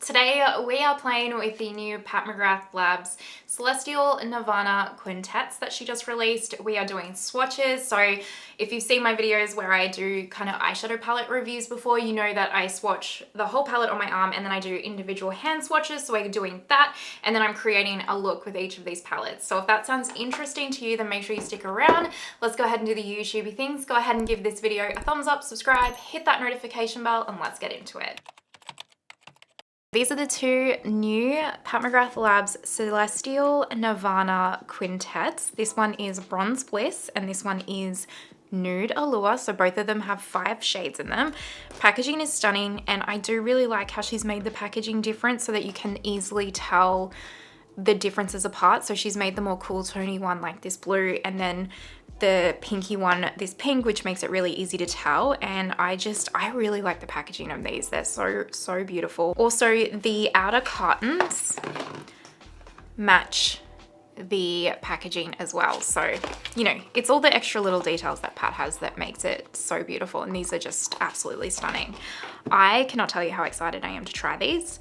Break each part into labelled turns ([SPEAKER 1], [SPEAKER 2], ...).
[SPEAKER 1] Today we are playing with the new Pat McGrath Labs Celestial Nirvana Quintets that she just released. We are doing swatches, so if you've seen my videos where I do kind of eyeshadow palette reviews before, you know that I swatch the whole palette on my arm and then I do individual hand swatches, so we're doing that, and then I'm creating a look with each of these palettes. So if that sounds interesting to you, then make sure you stick around. Let's go ahead and do the YouTubey things. Go ahead and give this video a thumbs up, subscribe, hit that notification bell, and let's get into it. These are the two new Pat McGrath Labs Celestial Nirvana Quintets. This one is Bronze Bliss and this one is Nude Allure, so both of them have 5 shades in them. Packaging is stunning, and I do really like how she's made the packaging different so that you can easily tell the differences apart. So she's made the more cool tony one like this blue, and then the pinky one this pink, which makes it really easy to tell. And I really like the packaging of these. They're so beautiful. Also, the outer cartons match the packaging as well, so you know, it's all the extra little details that Pat has that makes it so beautiful, and these are just absolutely stunning. I cannot tell you how excited I am to try these.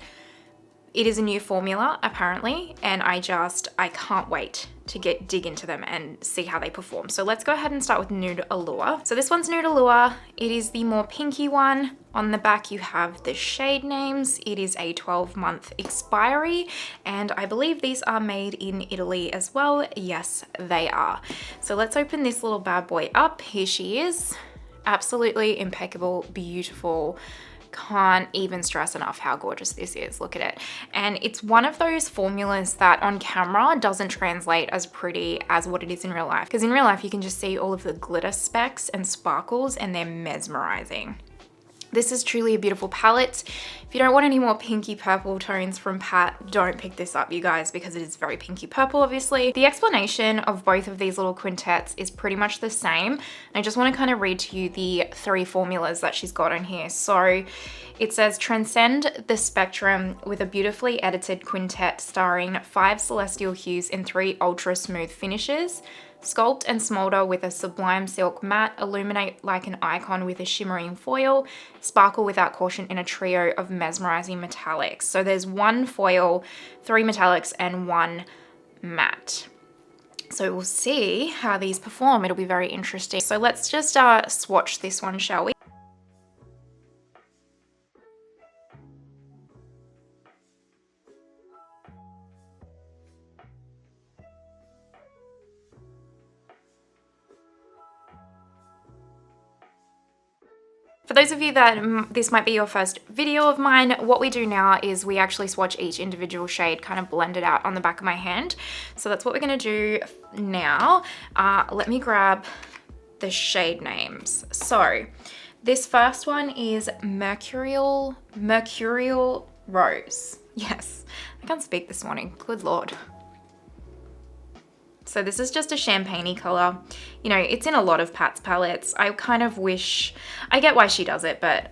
[SPEAKER 1] It is a new formula apparently, and I can't wait to dig into them and see how they perform. So let's go ahead and start with Nude Allure. So this one's Nude Allure. It is the more pinky one. On the back you have the shade names. It is a 12-month expiry, and I believe these are made in Italy as well. Yes, they are. So let's open this little bad boy up. Here she is. Absolutely impeccable, beautiful. Can't even stress enough how gorgeous this is. Look at it. And it's one of those formulas that on camera doesn't translate as pretty as what it is in real life, because in real life you can just see all of the glitter specks and sparkles and they're mesmerizing. This is truly a beautiful palette. If you don't want any more pinky purple tones from Pat, don't pick this up, you guys, because it is very pinky purple, obviously. The explanation of both of these little quintets is pretty much the same. I just want to kind of read to you the 3 formulas that she's got in here. So it says, transcend the spectrum with a beautifully edited quintet starring 5 celestial hues in 3 ultra smooth finishes. Sculpt and smolder with a sublime silk matte, illuminate like an icon with a shimmering foil, sparkle without caution in a trio of mesmerizing metallics. So there's 1 foil, 3 metallics, and 1 matte. So we'll see how these perform. It'll be very interesting. So let's just swatch this one, shall we? For those of you that this might be your first video of mine, what we do now is we actually swatch each individual shade, kind of blend it out on the back of my hand. So that's what we're gonna do now. Let me grab the shade names. So this first one is Mercurial Rose. Yes, I can't speak this morning, good Lord. So this is just a champagne-y color. You know, it's in a lot of Pat's palettes. I kind of wish, I get why she does it, but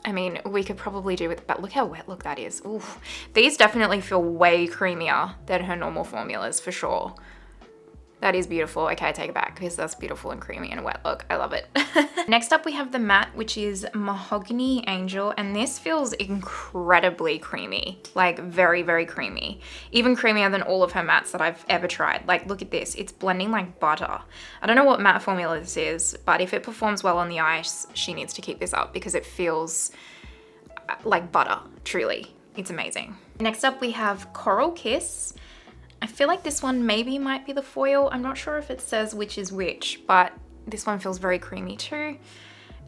[SPEAKER 1] I mean, we could probably do it, but look how wet look that is. Oof. These definitely feel way creamier than her normal formulas for sure. That is beautiful. Okay, I take it back because that's beautiful and creamy and a wet look. I love it. Next up we have the matte, which is Mahogany Angel, and this feels incredibly creamy, like very, very creamy. Even creamier than all of her mattes that I've ever tried. Like, look at this. It's blending like butter. I don't know what matte formula this is, but if it performs well on the ice, she needs to keep this up because it feels like butter, truly. It's amazing. Next up we have Coral Kiss. I feel like this one maybe might be the foil. I'm not sure if it says which is which, but this one feels very creamy too.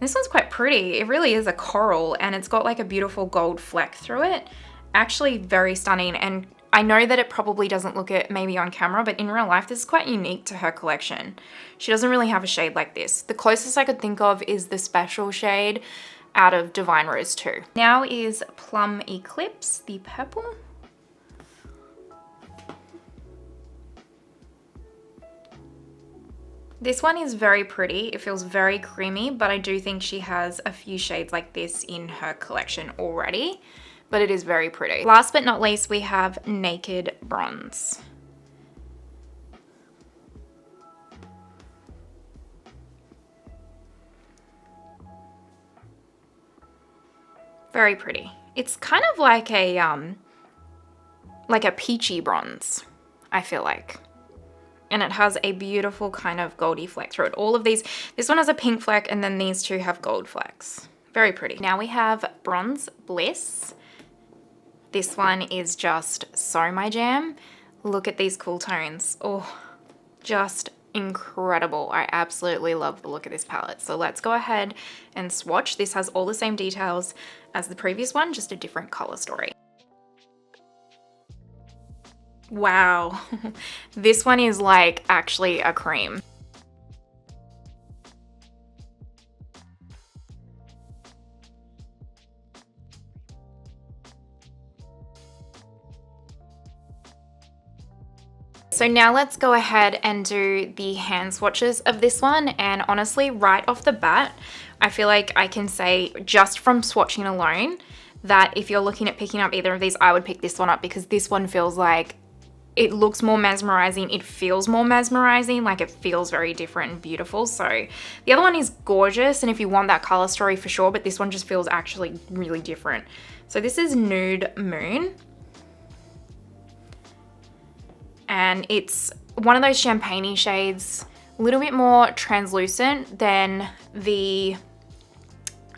[SPEAKER 1] This one's quite pretty. It really is a coral, and it's got like a beautiful gold fleck through it. Actually very stunning, and I know that it probably doesn't look it maybe on camera, but in real life this is quite unique to her collection. She doesn't really have a shade like this. The closest I could think of is the special shade out of Divine Rose 2. Now is Plum Eclipse, the purple. This one is very pretty. It feels very creamy, but I do think she has a few shades like this in her collection already, but it is very pretty. Last but not least, we have Naked Bronze. Very pretty. It's kind of like a peachy bronze, I feel like. And it has a beautiful kind of goldy fleck through it. All of these, this one has a pink fleck and then these two have gold flecks. Very pretty. Now we have Bronze Bliss. This one is just so my jam. Look at these cool tones. Oh, just incredible. I absolutely love the look of this palette. So let's go ahead and swatch. This has all the same details as the previous one, just a different color story. Wow, this one is like actually a cream. So now let's go ahead and do the hand swatches of this one. And honestly, right off the bat, I feel like I can say just from swatching alone that if you're looking at picking up either of these, I would pick this one up because this one feels like it looks more mesmerizing, it feels more mesmerizing, like it feels very different and beautiful. So the other one is gorgeous, and if you want that color story for sure, but this one just feels actually really different. So this is Nude Moon. And it's one of those champagne-y shades, a little bit more translucent than the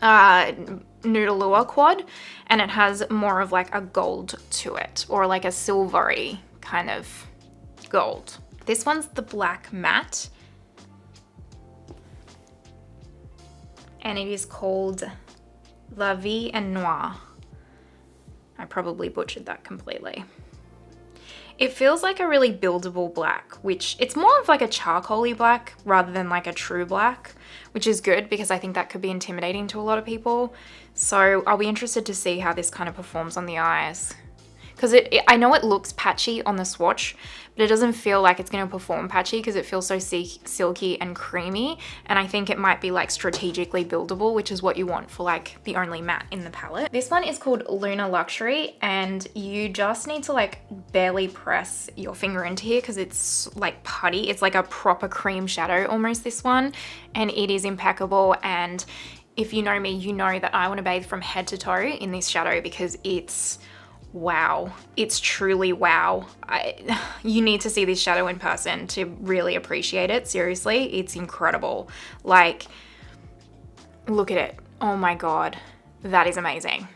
[SPEAKER 1] Nude Allure quad, and it has more of like a gold to it, or like a silvery kind of gold. This one's the Black Matte, and it is called La Vie en Noir. I probably butchered that completely. It feels like a really buildable black, which it's more of like a charcoaly black rather than like a true black, which is good because I think that could be intimidating to a lot of people. So I'll be interested to see how this kind of performs on the eyes. Because I know it looks patchy on the swatch, but it doesn't feel like it's going to perform patchy because it feels so silky and creamy. And I think it might be like strategically buildable, which is what you want for like the only matte in the palette. This one is called Lunar Luxury, and you just need to like barely press your finger into here because it's like putty. It's like a proper cream shadow almost, this one, and it is impeccable. And if you know me, you know that I want to bathe from head to toe in this shadow because it's wow. It's truly wow. You need to see this shadow in person to really appreciate it. Seriously, it's incredible. Like, look at it. Oh my God, that is amazing.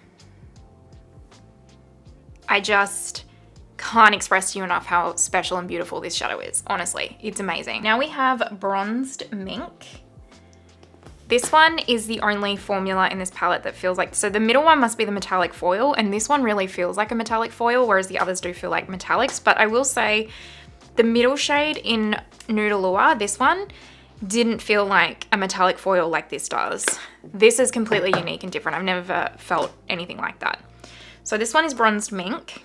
[SPEAKER 1] I just can't express to you enough how special and beautiful this shadow is. Honestly, it's amazing. Now we have Bronzed Mink. This one is the only formula in this palette that feels like, so the middle one must be the metallic foil, and this one really feels like a metallic foil, whereas the others do feel like metallics. But I will say the middle shade in Nude Allure, this one, didn't feel like a metallic foil like this does. This is completely unique and different. I've never felt anything like that. So this one is Bronzed Mink,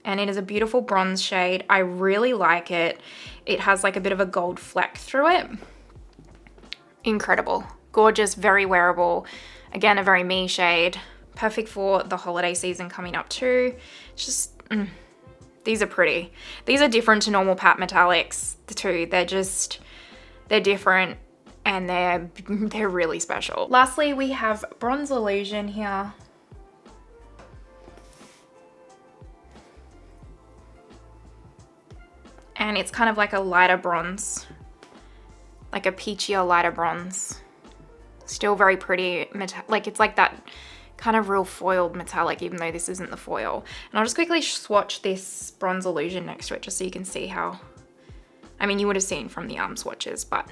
[SPEAKER 1] and it is a beautiful bronze shade. I really like it. It has like a bit of a gold fleck through it. Incredible. Gorgeous, very wearable. Again, a very me shade. Perfect for the holiday season coming up too. It's just, these are pretty. These are different to normal Pat metallics too. They're different and they're really special. Lastly, we have Bronze Illusion here. And it's kind of like a lighter bronze, like a peachier lighter bronze. Still very pretty, like it's like that kind of real foiled metallic, even though this isn't the foil. And I'll just quickly swatch this Bronze Illusion next to it just so you can see how, I mean, you would have seen from the swatches, but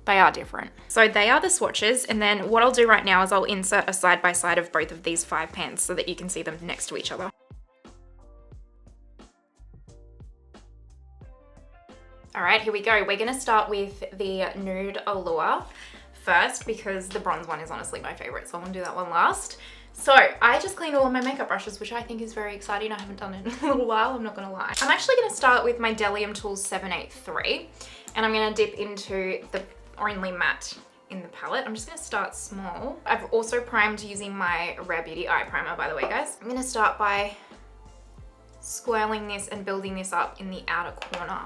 [SPEAKER 1] they are different. So they are the swatches, and then what I'll do right now is I'll insert a side by side of both of these 5 pans so that you can see them next to each other. All right, here we go. We're gonna start with the Nude Allure first because the bronze one is honestly my favorite, so I'm gonna do that one last. So I just cleaned all of my makeup brushes, which I think is very exciting. I haven't done it in a little while, I'm not gonna lie. I'm actually gonna start with my Delium Tools 783, and I'm gonna dip into the only matte in the palette. I'm just gonna start small. I've also primed using my Rare Beauty eye primer, by the way, guys. I'm gonna start by swirling this and building this up in the outer corner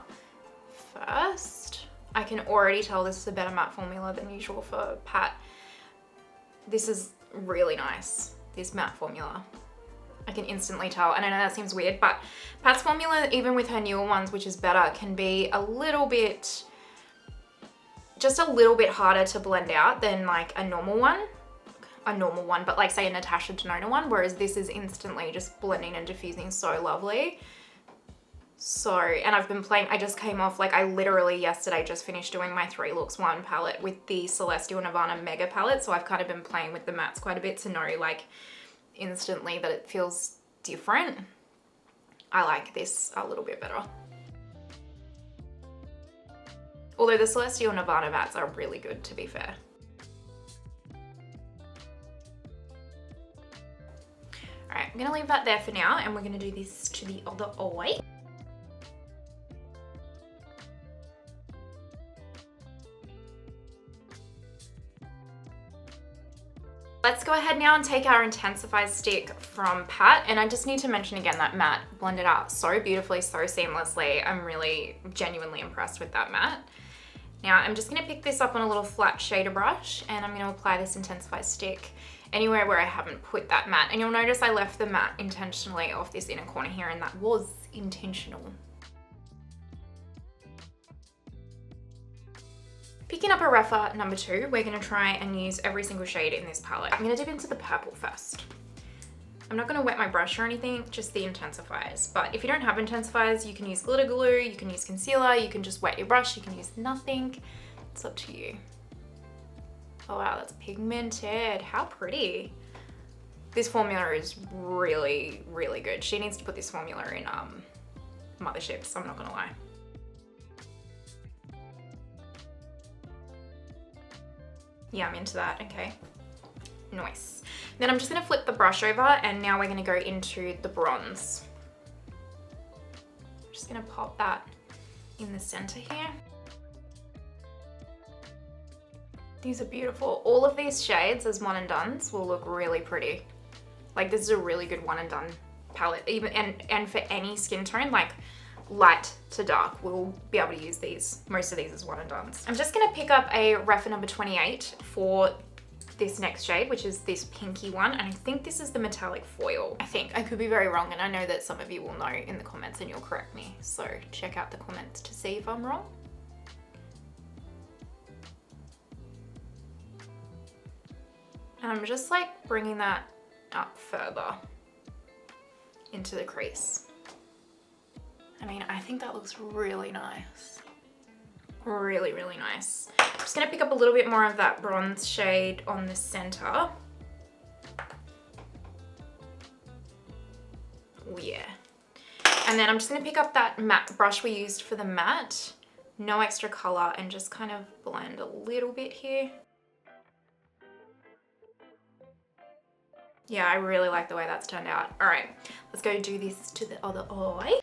[SPEAKER 1] first. I can already tell this is a better matte formula than usual for Pat. This is really nice, this matte formula. I can instantly tell. And I know that seems weird, but Pat's formula, even with her newer ones, which is better, can be a little bit, just a little bit harder to blend out than like a normal one, but like say a Natasha Denona one, whereas this is instantly just blending and diffusing so lovely. So, and I've been playing, I just came off, like I literally yesterday just finished doing my 3 Looks 1 palette with the Celestial Nirvana Mega palette. So I've kind of been playing with the mattes quite a bit to know like instantly that it feels different. I like this a little bit better. Although the Celestial Nirvana mattes are really good, to be fair. All right, I'm gonna leave that there for now, and we're gonna do this to the other eye. Let's go ahead now and take our Intensify stick from Pat, and I just need to mention again that matte blended out so beautifully, so seamlessly. I'm really genuinely impressed with that matte. Now I'm just gonna pick this up on a little flat shader brush, and I'm gonna apply this Intensify stick anywhere where I haven't put that matte. And you'll notice I left the matte intentionally off this inner corner here, and that was intentional. Picking up a Rephr number 2, we're gonna try and use every single shade in this palette. I'm gonna dip into the purple first. I'm not gonna wet my brush or anything, just the intensifiers. But if you don't have intensifiers, you can use glitter glue, you can use concealer, you can just wet your brush, you can use nothing. It's up to you. Oh wow, that's pigmented. How pretty. This formula is really, really good. She needs to put this formula in Motherships, I'm not gonna lie. Yeah, I'm into that, okay. Nice. Then I'm just gonna flip the brush over, and now we're gonna go into the bronze. Just gonna pop that in the center here. These are beautiful. All of these shades as one and dones will look really pretty. Like this is a really good one and done palette, even and for any skin tone, like light to dark, we'll be able to use these, most of these as one and dones. I'm just gonna pick up a Rephr number 28 for this next shade, which is this pinky one, and I think this is the metallic foil. I think, I could be very wrong, and I know that some of you will know in the comments and you'll correct me, so check out the comments to see if I'm wrong. And I'm just like bringing that up further into the crease. I mean, I think that looks really nice. Really, really nice. I'm just gonna pick up a little bit more of that bronze shade on the center. Oh yeah. And then I'm just gonna pick up that matte brush we used for the matte, no extra color, and just kind of blend a little bit here. Yeah, I really like the way that's turned out. All right, let's go do this to the other eye.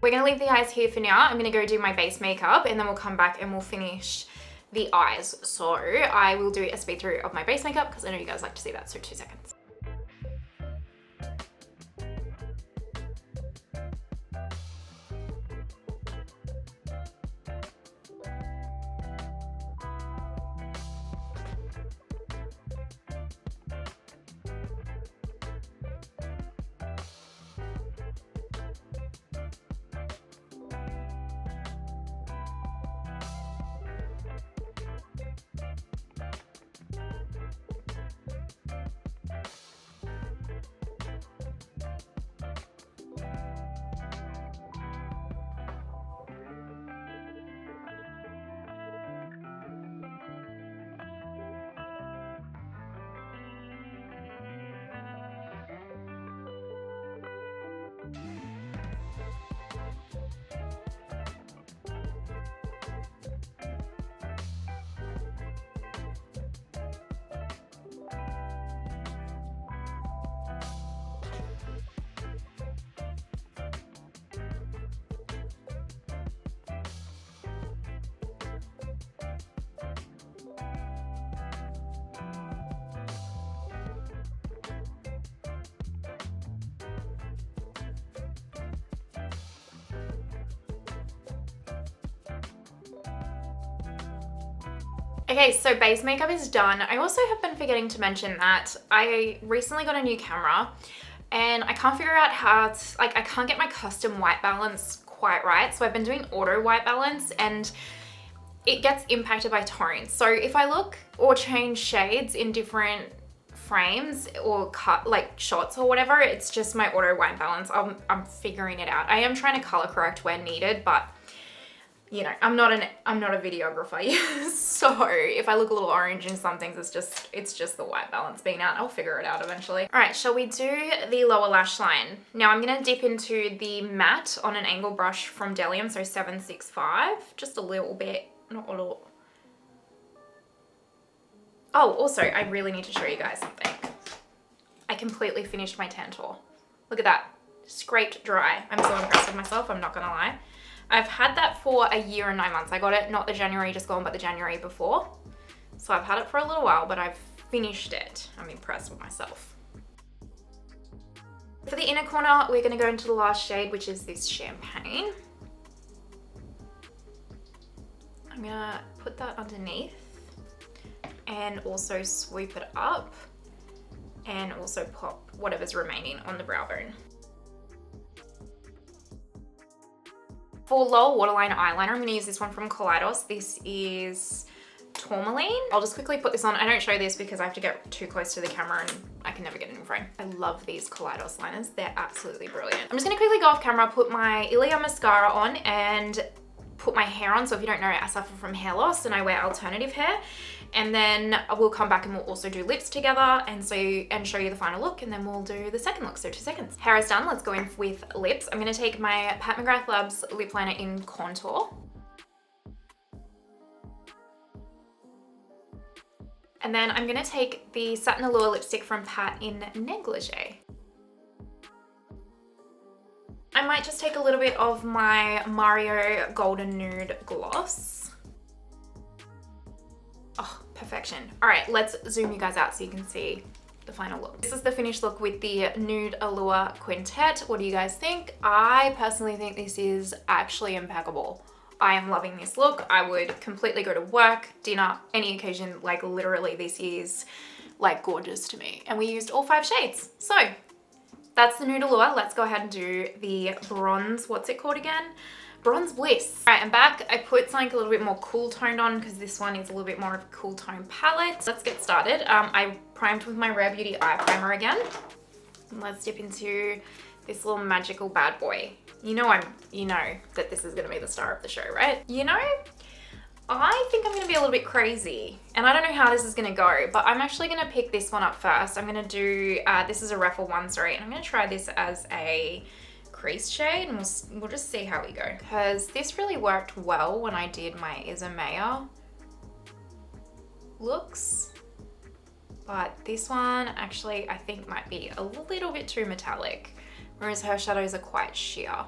[SPEAKER 1] We're gonna leave the eyes here for now. I'm gonna go do my base makeup, and then we'll come back and we'll finish the eyes. So I will do a speed through of my base makeup because I know you guys like to see that, so 2 seconds. Okay, so base makeup is done. I also have been forgetting to mention that I recently got a new camera and I can't figure out how to, like, I can't get my custom white balance quite right. So I've been doing auto white balance and it gets impacted by tones. So if I look or change shades in different frames or cut like shots or whatever, it's just my auto white balance. I'm figuring it out. I am trying to color correct where needed, but you know, I'm not a videographer. So if I look a little orange in some things, it's just the white balance being out. I'll figure it out eventually. All right, shall we do the lower lash line? Now I'm gonna dip into the matte on an angle brush from Delium, so 765, just a little bit, not a lot. Oh, also, I really need to show you guys something. I completely finished my Tantour. Look at that, scraped dry. I'm so impressed with myself, I'm not gonna lie. I've had that for a year and 9 months. I got it not the January just gone, but the January before. So I've had it for a little while, but I've finished it. I'm impressed with myself. For the inner corner, we're gonna go into the last shade, which is this Champagne. I'm gonna put that underneath and also swoop it up and also pop whatever's remaining on the brow bone. For lower waterline eyeliner, I'm going to use this one from Kaleidos. This is Tourmaline. I'll just quickly put this on. I don't show this because I have to get too close to the camera and I can never get it in frame. I love these Kaleidos liners. They're absolutely brilliant. I'm just going to quickly go off camera, put my Ilia mascara on and put my hair on. So if you don't know, I suffer from hair loss and I wear alternative hair. And then we'll come back and we'll also do lips together and show you the final look, and then we'll do the second look, so 2 seconds. Hair is done, let's go in with lips. I'm gonna take my Pat McGrath Labs lip liner in Contour. And then I'm gonna take the Satin Allure lipstick from Pat in Negligee. I might just take a little bit of my Mario Golden Nude gloss. Oh, perfection. All right, let's zoom you guys out so you can see the final look. This is the finished look with the Nude Allure Quintet. What do you guys think? I personally think this is actually impeccable. I am loving this look. I would completely go to work, dinner, any occasion, like literally this is like gorgeous to me. And we used all 5 shades. So that's the Nude Allure. Let's go ahead and do the bronze, what's it called again? Bronze Bliss. All right, I'm back. I put something a little bit more cool toned on because this one is a little bit more of a cool tone palette. Let's get started. I primed with my Rare Beauty eye primer again. And let's dip into this little magical bad boy. You know that this is gonna be the star of the show, right? You know, I think I'm gonna be a little bit crazy and I don't know how this is gonna go, but I'm actually gonna pick this one up first. I'm gonna do, this is a Rephr one, sorry, and I'm gonna try this as a crease shade and we'll just see how we go, because this really worked well when I did my Isamaya looks, but this one actually I think might be a little bit too metallic, whereas her shadows are quite sheer,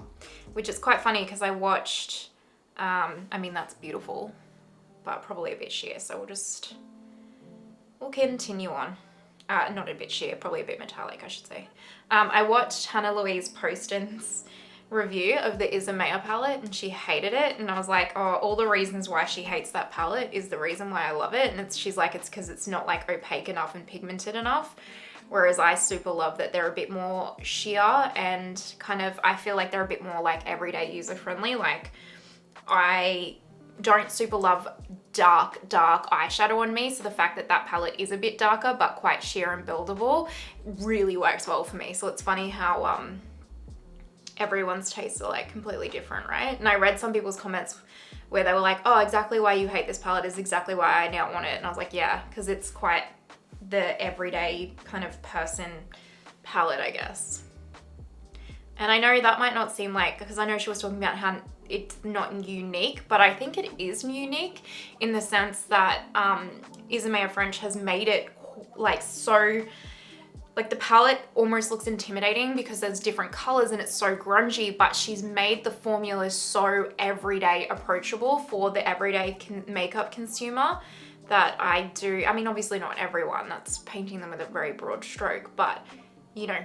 [SPEAKER 1] which is quite funny because I watched I mean that's beautiful but probably a bit sheer, so we'll continue on. Not a bit sheer, probably a bit metallic, I should say. I watched Hannah Louise Poston's review of the Isamaya palette and she hated it, and I was like, oh, all the reasons why she hates that palette is the reason why I love it, and she's like, it's because it's not like opaque enough and pigmented enough, whereas I super love that they're a bit more sheer and kind of, I feel like they're a bit more like everyday user friendly. Like I don't super love dark eyeshadow on me, so the fact that that palette is a bit darker but quite sheer and buildable really works well for me. So it's funny how everyone's tastes are like completely different, right? And I read some people's comments where they were like, oh, exactly why you hate this palette is exactly why I now want it, and I was like, yeah, because it's quite the everyday kind of person palette, I guess. And I know that might not seem like, because I know she was talking about how it's not unique, but I think it is unique in the sense that Isamaya French has made it like so, like the palette almost looks intimidating because there's different colors and it's so grungy, but she's made the formulas so everyday approachable for the everyday makeup consumer that I mean, obviously not everyone, that's painting them with a very broad stroke, but you know,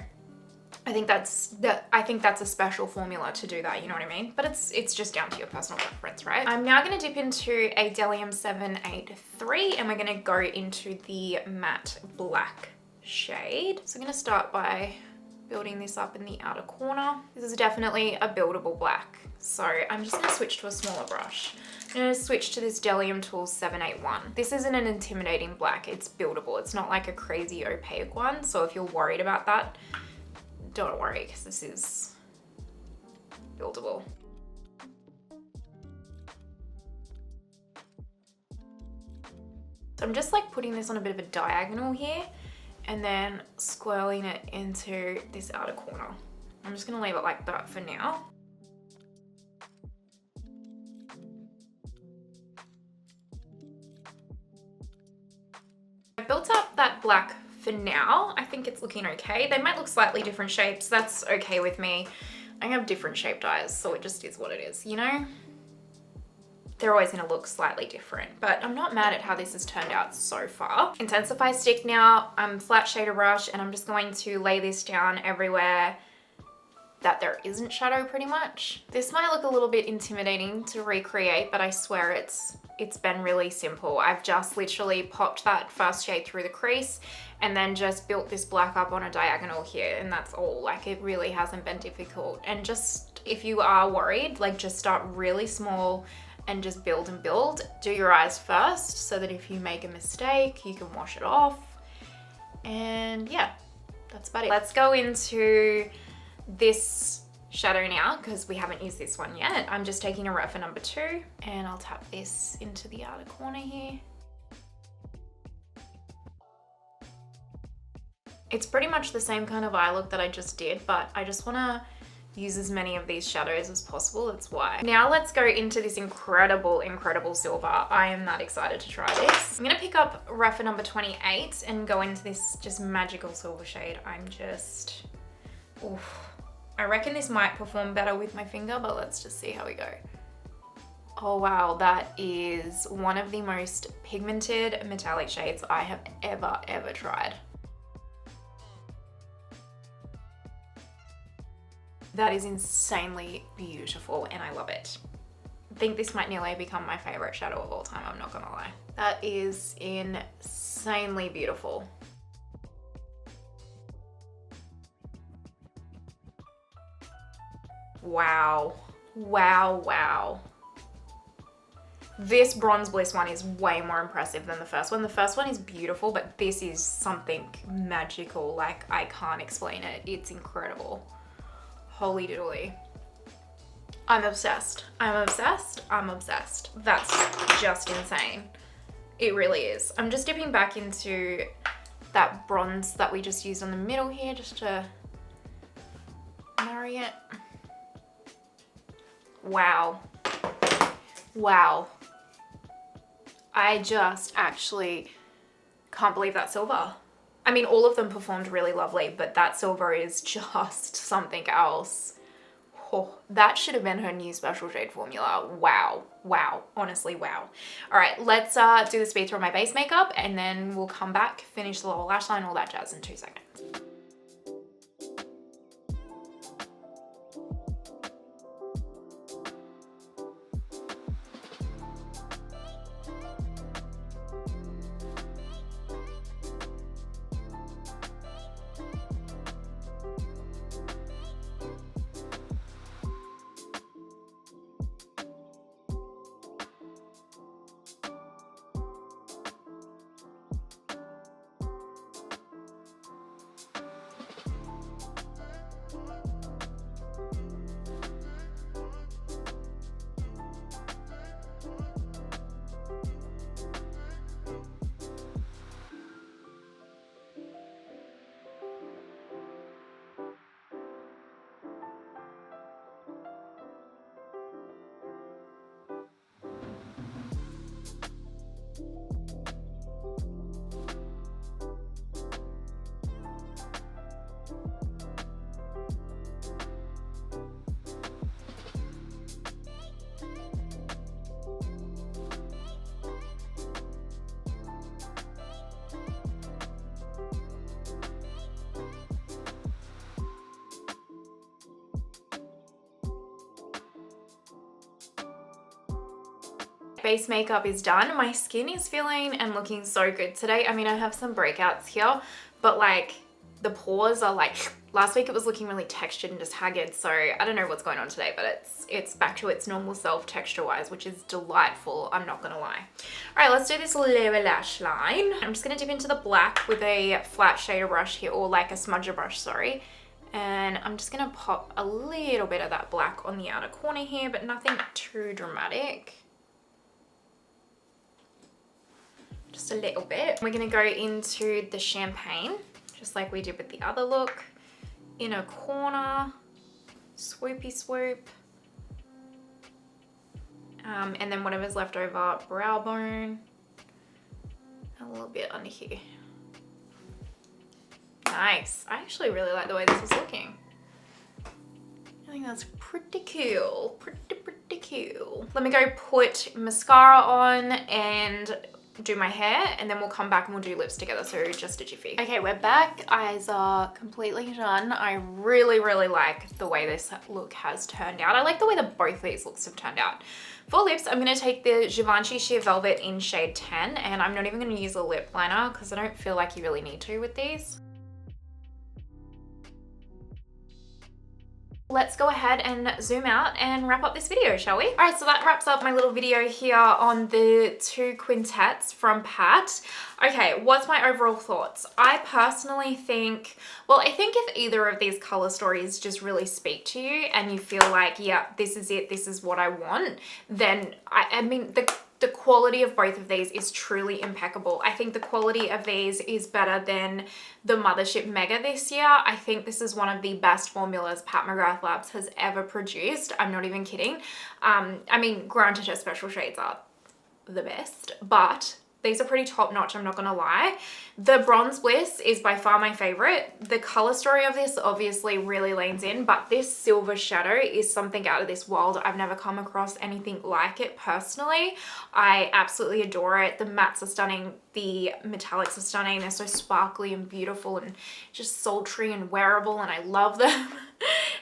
[SPEAKER 1] I think that's a special formula to do that, you know what I mean? But it's just down to your personal preference, right? I'm now gonna dip into a Delium 783 and we're gonna go into the matte black shade. So I'm gonna start by building this up in the outer corner. This is definitely a buildable black. So I'm just gonna switch to a smaller brush. I'm gonna switch to this Delium Tools 781. This isn't an intimidating black, it's buildable. It's not like a crazy opaque one. So if you're worried about that, don't worry, because this is buildable. So I'm just like putting this on a bit of a diagonal here and then swirling it into this outer corner. I'm just gonna leave it like that for now. I've built up that black for now. I think it's looking okay. They might look slightly different shapes. That's okay with me. I have different shaped eyes, so it just is what it is, you know? They're always gonna look slightly different, but I'm not mad at how this has turned out so far. Intensify stick now, I'm flat shader brush, and I'm just going to lay this down everywhere that there isn't shadow pretty much. This might look a little bit intimidating to recreate, but I swear it's been really simple. I've just literally popped that first shade through the crease and then just built this black up on a diagonal here, and that's all. Like, it really hasn't been difficult. And just, if you are worried, like, just start really small and just build and build. Do your eyes first so that if you make a mistake, you can wash it off. And yeah, that's about it. Let's go into this shadow now because we haven't used this one yet. I'm just taking a Rephr number 2 and I'll tap this into the outer corner here. It's pretty much the same kind of eye look that I just did, but I just want to use as many of these shadows as possible, that's why. Now let's go into this incredible, incredible silver. I am that excited to try this. I'm gonna pick up Rephr number 28 and go into this just magical silver shade. I'm just, oof. I reckon this might perform better with my finger, but let's just see how we go. Oh wow, that is one of the most pigmented metallic shades I have ever tried. That is insanely beautiful and I love it. I think this might nearly become my favorite shadow of all time, I'm not gonna lie. That is insanely beautiful. Wow, wow, wow. This Bronze Bliss one is way more impressive than the first one. The first one is beautiful, but this is something magical. Like, I can't explain it. It's incredible. Holy doodly. I'm obsessed. I'm obsessed. I'm obsessed. That's just insane. It really is. I'm just dipping back into that bronze that we just used on the middle here just to marry it. Wow. Wow. I just actually can't believe that silver. I mean, all of them performed really lovely, but that silver is just something else. Oh, that should have been her new special shade formula. Wow, wow, honestly, wow. All right, let's do the speed through my base makeup and then we'll come back, finish the lower lash line, all that jazz in 2 seconds. base makeup is done. My skin is feeling and looking so good today. I mean, I have some breakouts here, but like the pores are like, last week it was looking really textured and just haggard. So I don't know what's going on today, but it's back to its normal self texture wise, which is delightful. I'm not gonna lie. All right, let's do this lower lash line. I'm just gonna dip into the black with a flat shader brush here, or like a smudger brush, sorry. And I'm just gonna pop a little bit of that black on the outer corner here, but nothing too dramatic. Just a little bit. We're gonna go into the champagne, just like we did with the other look. Inner corner, swoopy swoop. And then whatever's left over, brow bone. A little bit under here. Nice. I actually really like the way this is looking. I think that's pretty cool. Pretty cool. Let me go put mascara on and do my hair, and then we'll come back and we'll do lips together, so just a jiffy. Okay, we're back. Eyes are completely done. I really like the way this look has turned out. I like the way that both these looks have turned out. For lips, I'm going to take the Givenchy Sheer Velvet in shade 10, and I'm not even going to use a lip liner because I don't feel like you really need to with these. Let's go ahead and zoom out and wrap up this video, shall we? All right, so that wraps up my little video here on the two quintets from Pat. Okay, what's my overall thoughts? I personally think, well, I think if either of these color stories just really speak to you and you feel like, yeah, this is it, this is what I want, then I mean, the quality of both of these is truly impeccable. I think the quality of these is better than the Mothership Mega this year. I think this is one of the best formulas Pat McGrath Labs has ever produced. I'm not even kidding. I mean, granted, her special shades are the best, but these are pretty top notch, I'm not gonna lie. The Bronze Bliss is by far my favorite. The color story of this obviously really leans in, but this silver shadow is something out of this world. I've never come across anything like it personally. I absolutely adore it. The mattes are stunning. The metallics are stunning. They're so sparkly and beautiful and just sultry and wearable, and I love them.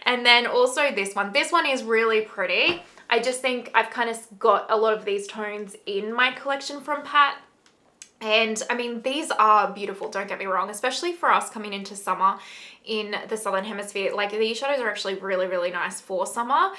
[SPEAKER 1] And then also this one. This one is really pretty. I just think I've kind of got a lot of these tones in my collection from Pat. And I mean, these are beautiful, don't get me wrong, especially for us coming into summer in the Southern Hemisphere. Like, these shadows are actually really nice for summer,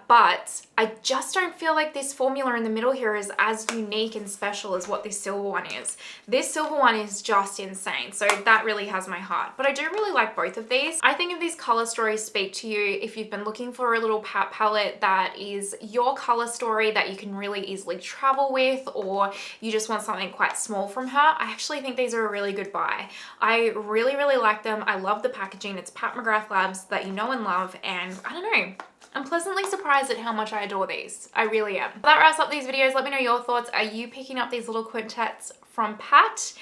[SPEAKER 1] but I just don't feel like this formula in the middle here is as unique and special as what this silver one is. This silver one is just insane, so that really has my heart. But I do really like both of these. I think if these color stories speak to you, if you've been looking for a little Pat palette that is your color story that you can really easily travel with, or you just want something quite small from her, I actually think these are a really good buy. I really like them. I love the packaging. It's Pat McGrath Labs that you know and love, and I don't know, I'm pleasantly surprised at how much I adore these. I really am. That wraps up these videos. Let me know your thoughts. Are you picking up these little quintets from Pat?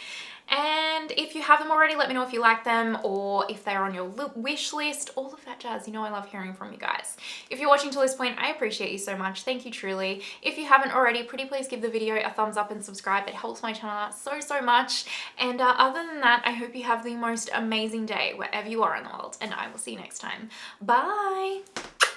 [SPEAKER 1] And if you have them already, let me know if you like them or if they're on your wish list, all of that jazz. You know I love hearing from you guys. If you're watching till this point, I appreciate you so much. Thank you truly. If you haven't already, pretty please give the video a thumbs up and subscribe. It helps my channel out so much. And other than that, I hope you have the most amazing day wherever you are in the world, and I will see you next time. Bye!